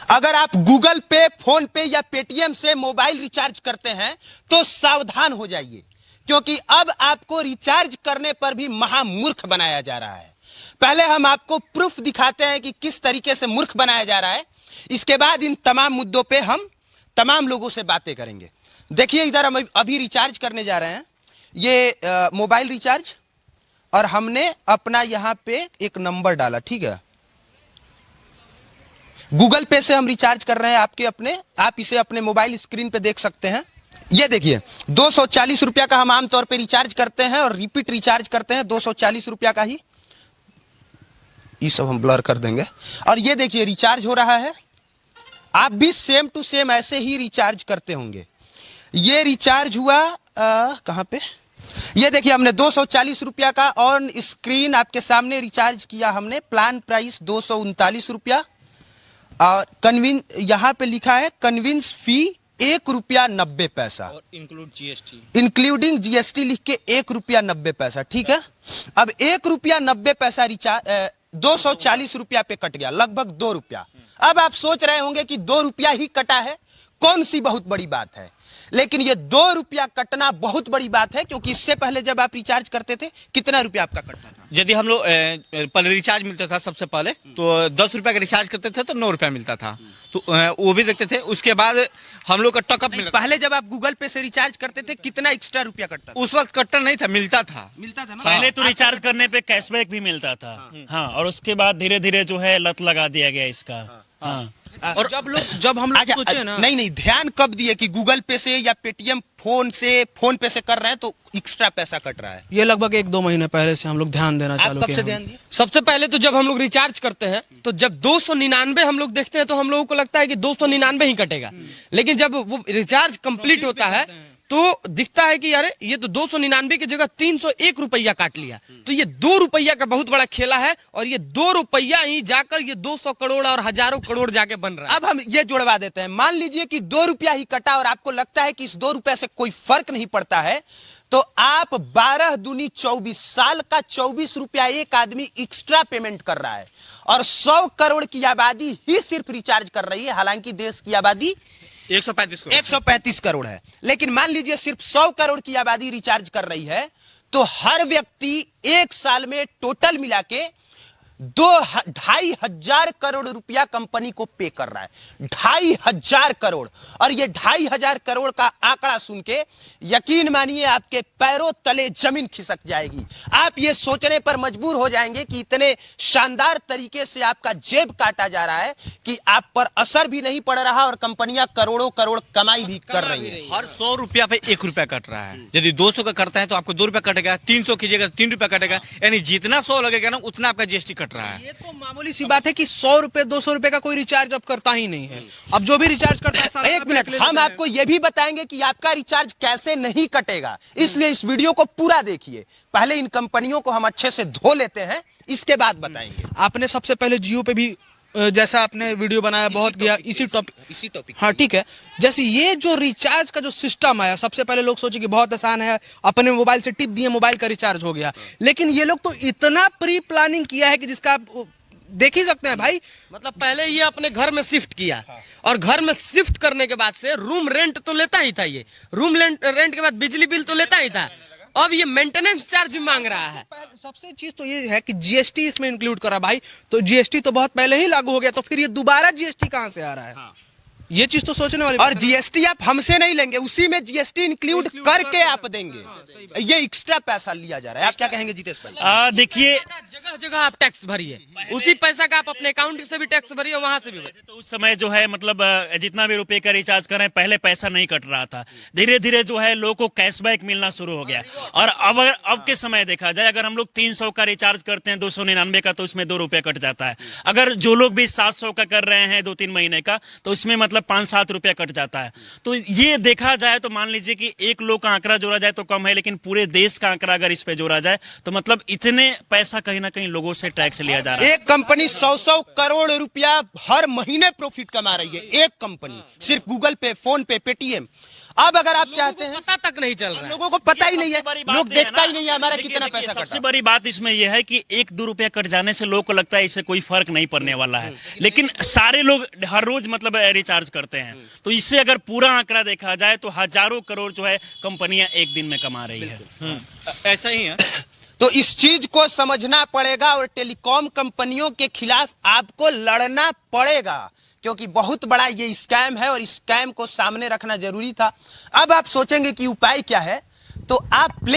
अगर आप गूगल पे, फोन पे या पेटीएम से मोबाइल रिचार्ज करते हैं तो सावधान हो जाइए, क्योंकि अब आपको रिचार्ज करने पर भी महामूर्ख बनाया जा रहा है। पहले हम आपको प्रूफ दिखाते हैं कि किस तरीके से मूर्ख बनाया जा रहा है, इसके बाद इन तमाम मुद्दों पे हम तमाम लोगों से बातें करेंगे। देखिए, इधर हम अभी रिचार्ज करने जा रहे हैं, ये मोबाइल रिचार्ज, और हमने अपना यहां पे एक नंबर डाला, ठीक है। गूगल पे से हम रिचार्ज कर रहे हैं आप इसे अपने मोबाइल स्क्रीन पे देख सकते हैं। ये देखिए, 240 रुपया का हम आमतौर पे रिचार्ज करते हैं और रिपीट रिचार्ज करते हैं 240 रुपया का ही। ये सब हम ब्लर कर देंगे। और ये देखिए, रिचार्ज हो रहा है। आप भी सेम टू सेम ऐसे ही रिचार्ज करते होंगे। ये रिचार्ज हुआ कहां पे, ये देखिए, हमने 240 रुपया का ऑन स्क्रीन आपके सामने रिचार्ज किया हमने। प्लान प्राइस 239 रुपया, और कन्विंस यहां पे लिखा है कन्विंस फी ₹1.90 और इंक्लूड जीएसटी, इंक्लूडिंग जीएसटी लिख के ₹1.90, ठीक है। अब ₹1.90 रिचार्ज 240 रुपया पे कट गया, लगभग ₹2। अब आप सोच रहे होंगे कि ₹2 ही कटा है, कौन सी बहुत बड़ी बात है। लेकिन ये ₹2 कटना बहुत बड़ी बात है, क्योंकि इससे पहले जब आप रिचार्ज करते थे कितना रुपया आपका कटता था? यदि हम लोग पहले रिचार्ज मिलता था, सबसे पहले तो 10 रुपया का रिचार्ज करते थे तो 9 रुपया मिलता था, तो वो भी देखते थे। उसके बाद हम लोग का टॉकअप मिलता। पहले जब आप गूगल पे से रिचार्ज करते थे कितना एक्स्ट्रा रुपया कटता था? उस वक्त कटता नहीं था, मिलता था ना। पहले तो रिचार्ज करने पे कैशबैक भी मिलता था। हाँ, और उसके बाद धीरे धीरे जो है लत लगा दिया गया इसका। हाँ। और जब हम लोग सोचे ना, नहीं, ध्यान कब दिए कि गूगल पे से या पेटीएम फोन पे से कर रहे हैं तो एक्स्ट्रा पैसा कट रहा है? ये लगभग 1-2 महीने पहले से हम लोग ध्यान देना चालू किए। कब से ध्यान दिए? सबसे पहले तो जब हम लोग रिचार्ज करते हैं तो जब 299 हम लोग देखते हैं तो हम लोगों को लगता है कि 299 ही कटेगा, लेकिन जब वो रिचार्ज कंप्लीट होता है तो दिखता है कि यार ये तो 299 की जगह 301 रुपया काट लिया। तो ये ₹2 का बहुत बड़ा खेला है, और ये ₹2 ही जाकर ये 200 करोड़ और हजारों करोड़ जाके बन रहा है। अब हम ये जुड़वा देते हैं। मान लीजिए कि ₹2 ही कटा और आपको लगता है कि इस ₹2 से कोई फर्क नहीं पड़ता है, तो आप 12 दूनी 24 साल का ₹24 एक आदमी एक्स्ट्रा पेमेंट कर रहा है, और 100 करोड़ की आबादी ही सिर्फ रिचार्ज कर रही है। हालांकि देश की आबादी 135 करोड़ है, लेकिन मान लीजिए सिर्फ 100 करोड़ की आबादी रिचार्ज कर रही है, तो हर व्यक्ति एक साल में टोटल मिला के 2,500 करोड़ रुपया कंपनी को पे कर रहा है। 2,500 करोड़। और ये 2,500 करोड़ का आंकड़ा सुन के यकीन मानिए आपके पैरों तले जमीन खिसक जाएगी। आप ये सोचने पर मजबूर हो जाएंगे कि इतने शानदार तरीके से आपका जेब काटा जा रहा है कि आप पर असर भी नहीं पड़ रहा, और कंपनियां करोड़ों करोड़ कमाई भी कर रही है। हर 100 रुपया पे ₹1 कट रहा है। यदि 200 का करता है तो आपको ₹2 कटेगा, 300 कीजिएगा ₹3 कटेगा, यानी जितना 100 लगेगा ना उतना आपका जीएसटी कट रहा है। ये तो मामूली सी बात है कि 100 रुपए 200 रुपए का कोई रिचार्ज अब करता ही नहीं है। अब जो भी रिचार्ज करता है सारा 1 मिनट, हम आपको यह भी बताएंगे कि आपका रिचार्ज कैसे नहीं कटेगा, इसलिए इस वीडियो को पूरा देखिए। पहले इन कंपनियों को हम अच्छे से धो लेते हैं, इसके बाद बताएंगे। आपने सबसे पहले जियो पे भी जैसा आपने वीडियो बनाया, बहुत गया इसी टॉपिक। हाँ, ठीक है। जैसे ये जो रिचार्ज का जो सिस्टम आया, सबसे पहले लोग सोचे कि बहुत आसान है, अपने मोबाइल से टिप दिए, मोबाइल का रिचार्ज हो गया। लेकिन ये लोग तो इतना प्री प्लानिंग किया है कि जिसका आप देख ही सकते हैं भाई। मतलब पहले ये अपने घर में शिफ्ट किया, और घर में शिफ्ट करने के बाद से रूम रेंट तो लेता ही था, ये रूम रेंट के बाद बिजली बिल तो लेता ही था, अब ये मेंटेनेंस चार्ज भी मांग रहा है। सबसे चीज तो ये है कि जीएसटी इसमें इंक्लूड करा भाई, तो जीएसटी तो बहुत पहले ही लागू हो गया, तो फिर ये दोबारा जीएसटी कहां से आ रहा है? ये चीज तो सोचने वाली। और जीएसटी आप हमसे नहीं लेंगे, उसी में जीएसटी इंक्लूड करके आप देंगे। ये एक्स्ट्रा पैसा लिया जा रहा है। आप क्या कहेंगे जितेश भाई? देखिए, जगह जगह आप टैक्स भरिए, उसी पैसा का आप अपने अकाउंट से भी टैक्स भरिए, वहां से भी भरिए। तो उस समय जो है मतलब जितना भी ₹1 का रिचार्ज करें, पहले पैसा नहीं कट रहा था। धीरे धीरे जो है लोगों को कैशबैक मिलना शुरू हो गया। और अब के समय देखा जाए, अगर हम लोग 300 का रिचार्ज करते हैं 299 का, तो उसमें ₹2 कट जाता है। अगर जो लोग भी 700 का कर रहे हैं 2-3 महीने का, तो उसमें मतलब 5-7 रुपया कट जाता है। तो ये देखा जाए तो मान लीजिए कि एक लोग का आंकड़ा जोड़ा जाए तो कम है, लेकिन पूरे देश का आंकड़ा अगर इस पे जोड़ा जाए तो मतलब इतने पैसा कहीं ना कहीं लोगों से टैक्स लिया जा रहा है। एक कंपनी 100 करोड़ रुपया हर महीने प्रॉफिट कमा रही है, एक कंपनी, सिर्फ गूगल पे, फोन पे, पेटीएम। अब अगर आप चाहते हैं, पता तक नहीं चल रहा है। लोगों को पता ही नहीं है, सबसे बड़ी बात लोग ये है देखता ना, ही नहीं है हमारा देखिए, कितना देखिए, पैसा सबसे कटा। बड़ी बात इसमें यह है कि 1-2 रुपया कट जाने से लोगों को लगता है इससे कोई फर्क नहीं पड़ने वाला है, लेकिन सारे लोग हर रोज मतलब रिचार्ज करते हैं, तो इससे अगर पूरा आंकड़ा देखा जाए तो हजारों करोड़ जो है कंपनियां एक दिन में कमा रही है। ऐसा ही है। तो इस चीज को समझना पड़ेगा और टेलीकॉम कंपनियों के खिलाफ आपको लड़ना पड़ेगा, क्योंकि बहुत बड़ा ये स्कैम है और इस स्कैम को सामने रखना जरूरी था। अब आप सोचेंगे कि उपाय क्या है, तो आप